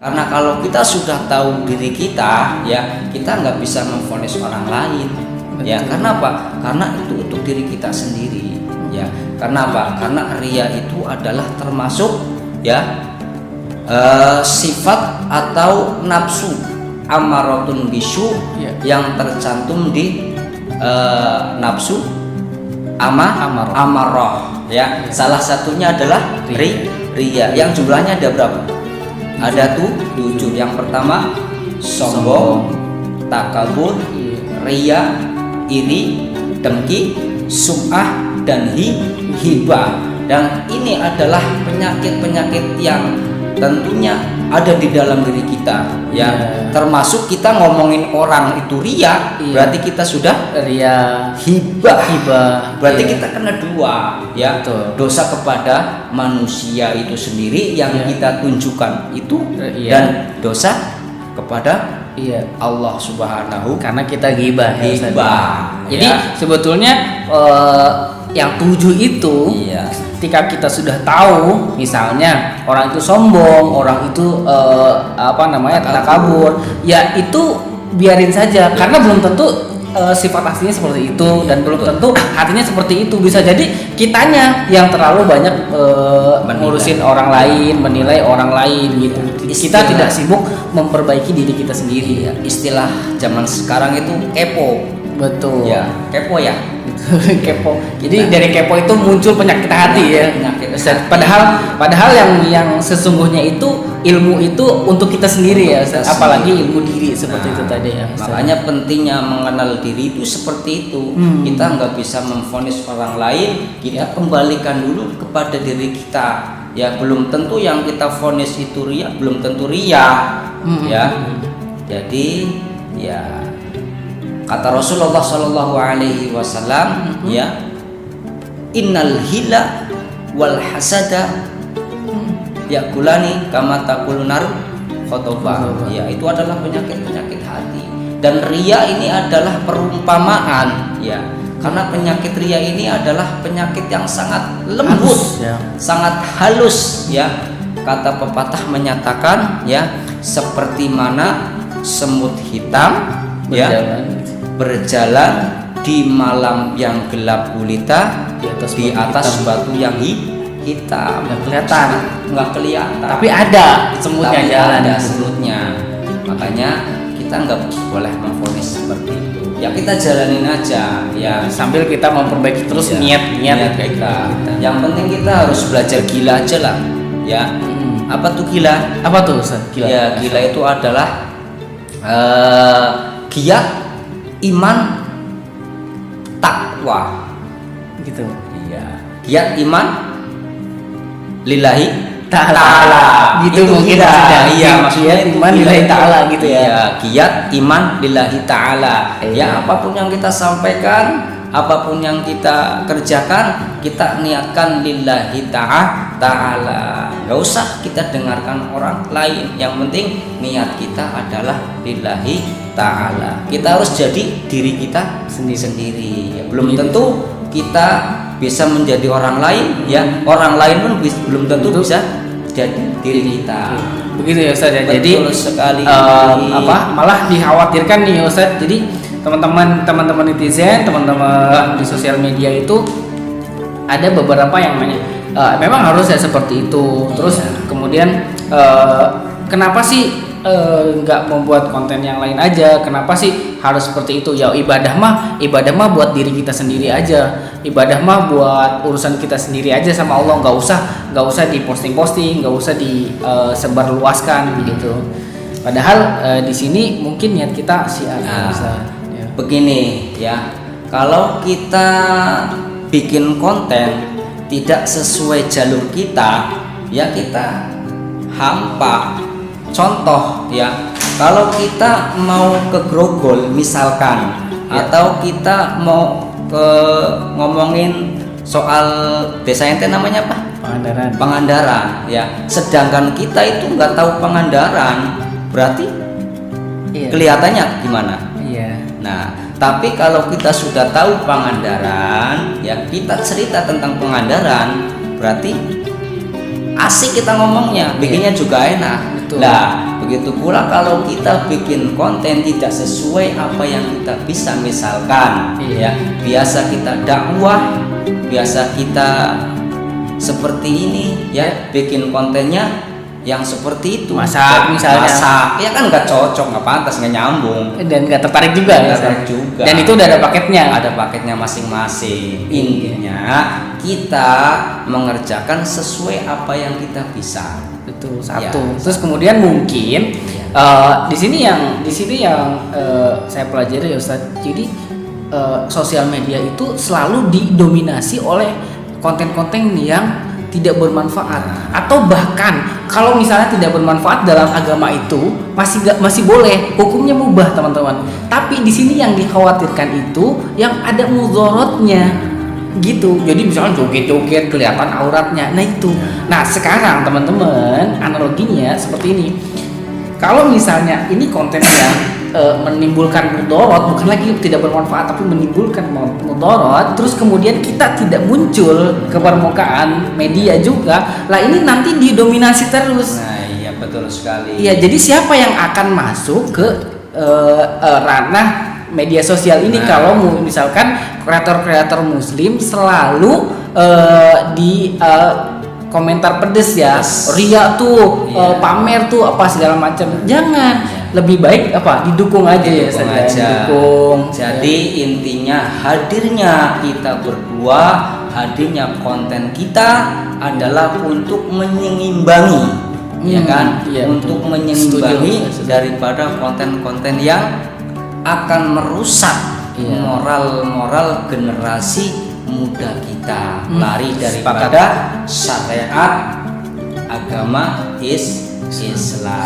Karena kalau kita sudah tahu diri kita, ya kita nggak bisa memvonis orang lain. Ya, karena apa? Karena itu untuk diri kita sendiri. Ya, karena apa? Karena ria itu adalah termasuk ya sifat atau nafsu amaratun bisu yang tercantum di nafsu amarah. Ya, salah satunya adalah ria. Yang jumlahnya ada berapa? Ada 7. Yang pertama sombong, takabur, ria, iri, dengki, sum'ah, dan hibah. Dan ini adalah penyakit-penyakit yang tentunya ada di dalam diri kita, ya. Termasuk kita ngomongin orang itu ria, berarti kita sudah ria, hibah. Berarti Iya. kita kena 2, ya. Betul. Dosa kepada manusia itu sendiri yang kita tunjukkan itu, dan dosa kepada Allah Subhanahu, karena kita ghibah. Jadi ya. sebetulnya yang 7 itu ketika kita sudah tahu, misalnya orang itu sombong, orang itu takabur, ya itu biarin saja, karena belum tentu sifat aslinya seperti itu, dan belum tentu hatinya seperti itu. Bisa jadi kitanya yang terlalu banyak ngurusin orang lain, menilai orang lain gitu. Kita tidak sibuk memperbaiki diri kita sendiri. Istilah zaman sekarang itu kepo. Betul. Ya, kepo ya. Kepo. Jadi dari kepo itu muncul penyakit hati ya. Padahal yang sesungguhnya itu ilmu itu untuk kita sendiri ya, apalagi ilmu diri seperti itu tadi ya. Makanya pentingnya mengenal diri itu seperti itu. Kita nggak bisa memvonis orang lain, kita kembalikan dulu kepada diri kita. Ya, belum tentu yang kita vonis itu ria, belum tentu ria. Ya. Jadi ya kata Rasulullah Shallallahu Alaihi Wasallam, ya, innal hila wal hasada yakulani kama takulunar khotobah. Ya, itu adalah penyakit hati. Dan ria ini adalah perumpamaan, ya. Karena penyakit ria ini adalah penyakit yang sangat lembut, sangat halus, ya. Kata pepatah menyatakan, ya, seperti mana semut hitam, berjalan di malam yang gelap gulita di atas batu yang hitam. Nggak kelihatan. Tapi ada semutnya jalan. Ada semutnya. Makanya kita nggak boleh memvonis seperti itu. Ya kita jalanin aja, ya. Sambil kita memperbaiki terus niat kita. Yang penting kita harus belajar gila aja lah, ya. Apa tuh gila? Apa tuh Ustaz? Ya, gila itu adalah giat iman takwa gitu. Iya, giat iman lillahi ta'ala. Gitu mungkin iya, maksudnya iman lillahi ta'ala gitu ya. Iya, giat iman lillahi ta'ala. Ya, apapun yang kita sampaikan, apapun yang kita kerjakan, kita niatkan lillahi ta'ala. Gak usah kita dengarkan orang lain, yang penting niat kita adalah lillahi ta'ala. Kita harus jadi diri kita sendiri. Ya, belum tentu kita bisa menjadi orang lain, ya. Orang lain pun belum tentu bisa jadi diri kita. Begitu ya Ustaz ya. Jadi sekali malah dikhawatirkan nih Ustaz. Jadi teman-teman netizen, teman-teman di sosial media itu ada beberapa yang memang harus ya seperti itu. Terus kemudian kenapa sih nggak membuat konten yang lain aja? Kenapa sih harus seperti itu? Ya ibadah mah buat diri kita sendiri aja. Ibadah mah buat urusan kita sendiri aja sama Allah. Nggak usah diposting, nggak usah disebarluaskan gitu. Padahal di sini mungkin niat kita begini ya, kalau kita bikin konten tidak sesuai jalur kita, ya kita hampa. Contoh ya, kalau kita mau ke Grogol misalkan, atau kita mau ngomongin soal desa ente namanya apa? Pangandaran ya. Sedangkan kita itu nggak tahu Pangandaran, berarti kelihatannya gimana? Nah, tapi kalau kita sudah tahu Pangandaran, ya kita cerita tentang Pangandaran, berarti asik kita ngomongnya, bikinnya juga enak. Nah, begitu pula kalau kita bikin konten tidak sesuai apa yang kita bisa, misalkan ya biasa kita dakwah, biasa kita seperti ini ya, bikin kontennya yang seperti itu, masak misalnya, masak ya kan nggak cocok, nggak pantas, nggak nyambung, dan nggak tertarik juga, dan itu udah ada paketnya masing-masing. Intinya kita mengerjakan sesuai apa yang kita bisa. Betul, satu ya. Terus kemudian mungkin di sini yang saya pelajari ya Ustaz, jadi sosial media itu selalu didominasi oleh konten-konten yang tidak bermanfaat, atau bahkan kalau misalnya tidak bermanfaat dalam agama itu masih boleh, hukumnya mubah teman-teman. Tapi di sini yang dikhawatirkan itu yang ada mudorotnya gitu. Jadi misalnya joget-joget kelihatan auratnya. Nah itu. Nah sekarang teman-teman analoginya seperti ini. Kalau misalnya ini konten yang menimbulkan mudorot, bukan lagi tidak bermanfaat tapi menimbulkan mudorot, terus kemudian kita tidak muncul ke permukaan media juga, lah ini nanti didominasi terus. Nah iya betul sekali. Iya, jadi siapa yang akan masuk ke ranah media sosial ini kalau misalkan kreator-kreator muslim selalu di komentar pedes ya, ria tuh, pamer tuh apa segala macam. Jangan, lebih baik apa didukung aja didukung. Jadi intinya hadirnya kita berdua, hadirnya konten kita adalah untuk menyeimbangi, ya kan? Untuk menyeimbangi daripada konten-konten yang akan merusak moral generasi muda kita, lari daripada syariat agama Islam.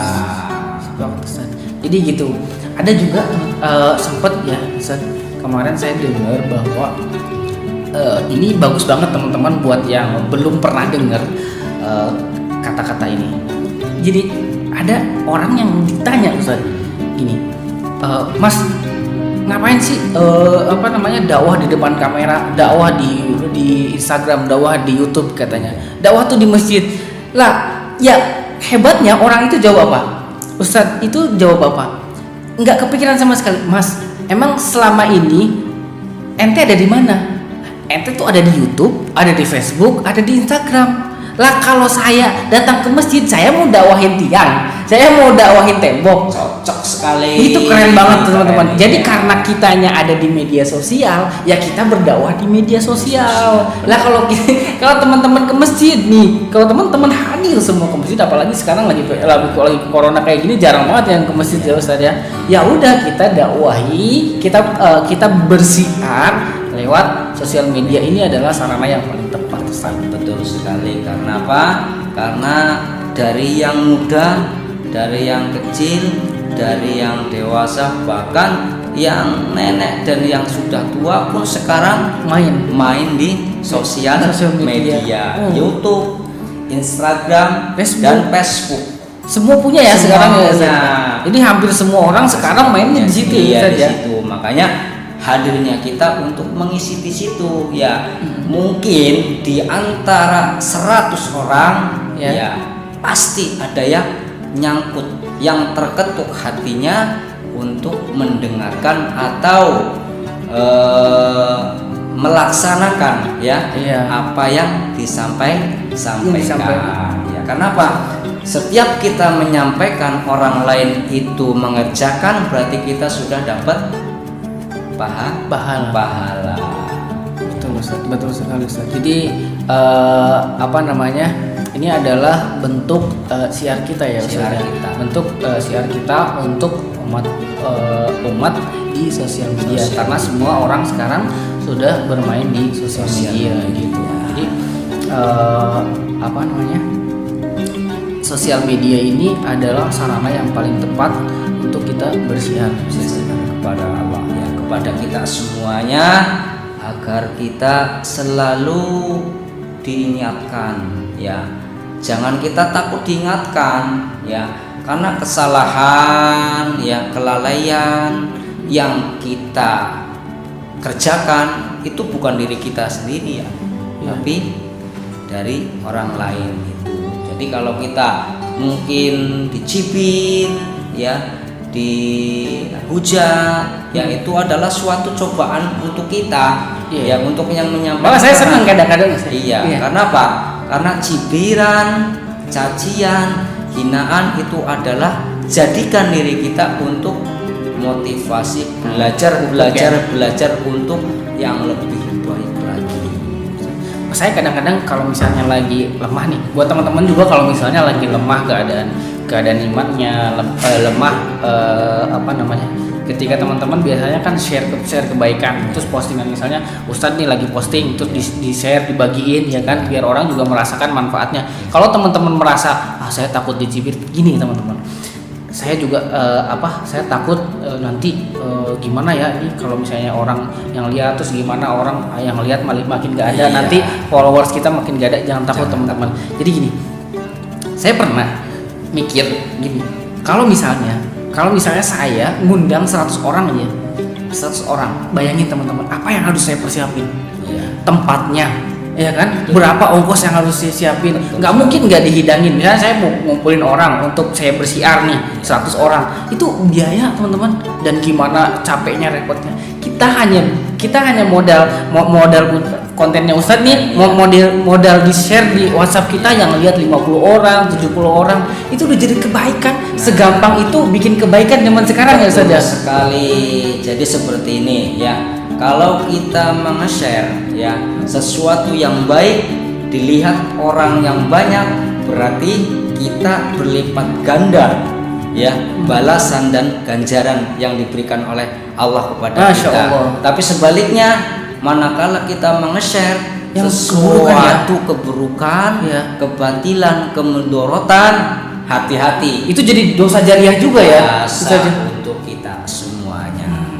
Jadi gitu. Ada juga sempet ya kemarin saya dengar bahwa ini bagus banget teman-teman buat yang belum pernah dengar kata-kata ini. Jadi ada orang yang ditanya Ustaz gini, Mas ngapain sih dakwah di depan kamera, dakwah di Instagram, dakwah di YouTube katanya. Dakwah tuh di masjid. Lah, ya hebatnya orang itu jawab apa? Ustadz itu jawab apa? Enggak kepikiran sama sekali. Mas, emang selama ini ente ada di mana? Ente tuh ada di YouTube, ada di Facebook, ada di Instagram. Lah kalau saya datang ke masjid, saya mau dakwahin tiang, saya mau dakwahin tembok. Cocok sekali. Itu keren banget teman-teman. Jadi karena kitanya ada di media sosial, ya kita berdakwah di media sosial. Lah kalau teman-teman ke masjid nih, kalau teman-teman hadir semua ke masjid, apalagi sekarang lagi corona kayak gini, jarang banget yang ke masjid ya Ustaz ya. Ya udah kita dakwahi, kita bersiar lewat sosial media. Ini adalah sarana yang paling tepat. Betul sekali. Karena apa? Karena dari yang muda, dari yang kecil, dari yang dewasa, bahkan yang nenek dan yang sudah tua pun sekarang main di sosial media. YouTube, Instagram, dan Facebook. Semua punya ya sekarang ya. Jadi hampir semua orang sekarang mainnya di situ saja. Makanya hadirnya kita untuk mengisi di situ ya. Mungkin di antara 100 orang ya pasti ada yang nyangkut, yang terketuk hatinya untuk mendengarkan atau melaksanakan apa yang disampaikan. Ya, kenapa? Setiap kita menyampaikan, orang lain itu mengerjakan, berarti kita sudah dapat pahala. Betul sekali Ustaz. Jadi ini adalah bentuk siar kita ya Ustaz. Bentuk siar kita untuk umat di sosial media, karena semua orang sekarang sudah bermain di sosial media gitu. Jadi sosial media ini adalah sarana yang paling tepat untuk kita bersiar kepada Allah ya, kepada kita semuanya, agar kita selalu diingatkan ya. Jangan kita takut diingatkan ya, karena kesalahan ya, kelalaian yang kita kerjakan itu bukan diri kita sendiri ya, tapi dari orang lain gitu. Jadi kalau kita mungkin dicibir, ya, dihujat, ya itu adalah suatu cobaan untuk kita, ya untuk yang menyampaikan. Malah saya senang kadang-kadang. Iya. Karena apa? Karena cibiran, cacian, hinaan itu adalah jadikan diri kita untuk motivasi belajar untuk yang lebih baik lagi. Saya kadang-kadang kalau misalnya lagi lemah nih, buat teman-teman juga kalau misalnya lagi lemah keadaan imannya, lemah ketika teman-teman biasanya kan share kebaikan, terus postingan misalnya Ustadz nih lagi posting, terus di share, dibagiin, ya kan, biar orang juga merasakan manfaatnya. Kalau teman-teman merasa saya takut dicibir, gini teman-teman, saya juga saya takut nanti gimana ya ini kalau misalnya orang yang lihat, terus gimana orang yang lihat makin gak ada, nanti followers kita makin gak ada. Jangan takut teman-teman. Jadi gini, saya pernah mikir gini, kalau misalnya saya ngundang 100 orang aja, 100 orang, bayangin teman-teman apa yang harus saya persiapin, tempatnya, ya kan, berapa ongkos yang harus saya siapin. Nggak mungkin nggak dihidangin. Misalnya saya mau ngumpulin orang untuk saya bersiar nih 100 orang, itu biaya teman-teman, dan gimana capeknya, repotnya. Kita hanya modal kontennya Ustadz nih, modal di share di WhatsApp kita yang lihat 50 orang, 70 orang, itu udah jadi kebaikan. Segampang itu bikin kebaikan zaman sekarang ya Ustadz. Sekali. Jadi seperti ini ya. Kalau kita meng-share ya sesuatu yang baik dilihat orang yang banyak, berarti kita berlipat ganda ya balasan dan ganjaran yang diberikan oleh Allah kepada kita. Tapi sebaliknya, manakala kita meng-share sesuatu keburukan, kebatilan, kemudorotan, hati-hati. Itu jadi dosa jariah juga ya. Untuk kita semuanya.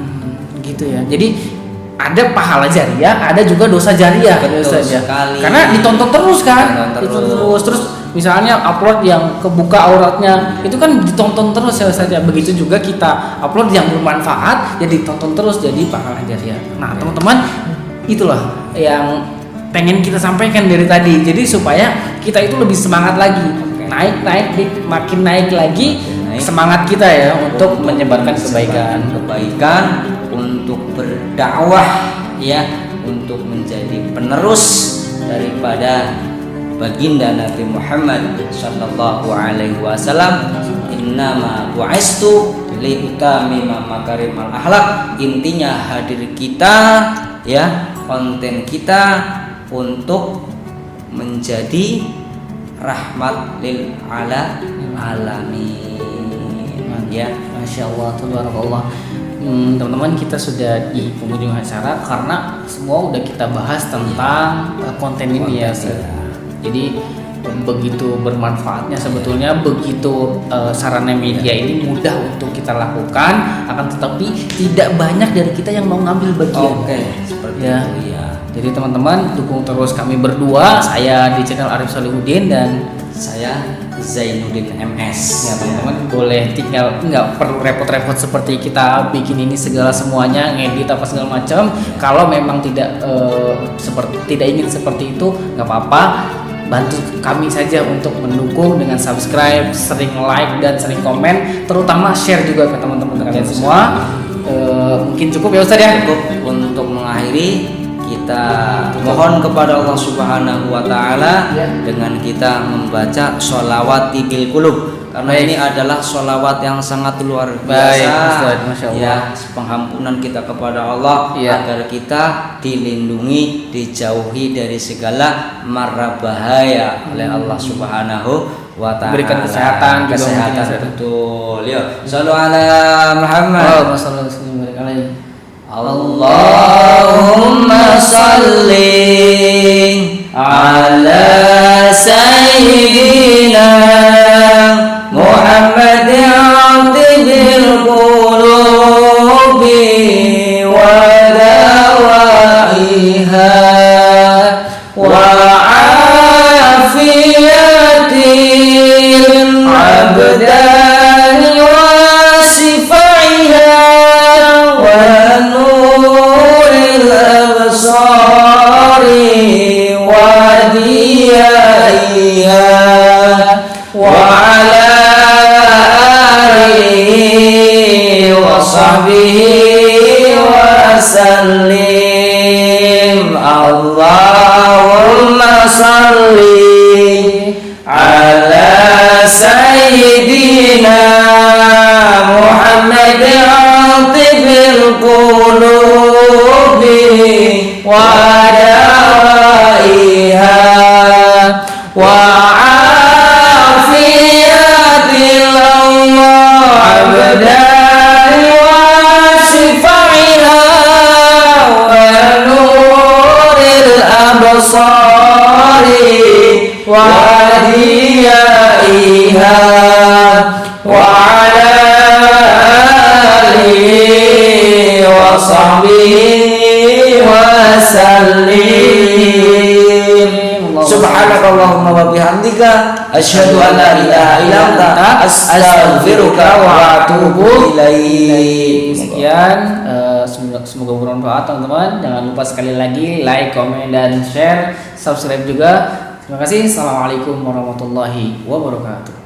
Gitu ya. Jadi ada pahala jariah, ada juga dosa jariah. Betul sekali. Karena ditonton terus kan. Terus misalnya upload yang kebuka auratnya, itu kan ditonton terus ya saja. Begitu juga kita upload yang bermanfaat, ya ditonton terus, jadi pahala jariah. Nah teman-teman, itulah yang pengen kita sampaikan dari tadi. Jadi supaya kita itu lebih semangat lagi, makin naik lagi semangat kita ya untuk menyebarkan kebaikan, untuk berdakwah ya, untuk menjadi penerus daripada baginda Nabi Muhammad sallallahu alaihi wasallam. Innama bu'istu li utamima makarimal akhlak. Intinya hadir kita ya, konten kita untuk menjadi rahmat lil alamin ya. Masya Allah, tabarakallah. Teman-teman, kita sudah di penghujung acara karena semua udah kita bahas tentang konten ini ya. Jadi begitu bermanfaatnya sebetulnya, begitu sarana media ini mudah untuk kita lakukan, akan tetapi tidak banyak dari kita yang mau ngambil bagian. Seperti itu ya. Jadi teman-teman, dukung terus kami berdua, saya di channel Arif Solihuddin dan saya Zainuddin MS. Ya teman-teman, boleh tinggal, nggak perlu repot-repot seperti kita bikin ini segala semuanya, ngedit apa segala macam. Kalau memang tidak ingin seperti itu, nggak apa-apa. Bantu kami saja untuk mendukung dengan subscribe, sering like dan sering komen, terutama share juga ke teman-teman kalian semua. Mungkin cukup ya Ustaz ya. Cukup untuk mengakhiri. Kita mohon kepada Allah Subhanahu wa taala dengan kita membaca sholawat bil qulub, karena ini adalah sholawat yang sangat luar biasa. Ya, penghampunan kita kepada Allah agar kita dilindungi, dijauhi dari segala mara bahaya oleh Allah Subhanahu wa taala. Berikan kesehatan betul. Yuk, shallu ala Muhammad. Allahumma salli ala sayyidina Muhammadin tibil qulubi wa dawaiha wa afiyatil abdani wa sifaiha wa nuril absari wa diyaiha wa ala ودوائها وعافية الله أبدان وشفعها ونور الأبصار وأديائها وعلى آله وصحبه وسلم. Subhanakallahumma wa bihamdika asyhadu an la ilaha illa anta astaghfiruka wa atubu ilaik. Sekian, semoga bermanfaat teman-teman. Jangan lupa sekali lagi like, komen, dan share, subscribe juga. Terima kasih. Assalamualaikum warahmatullahi wabarakatuh.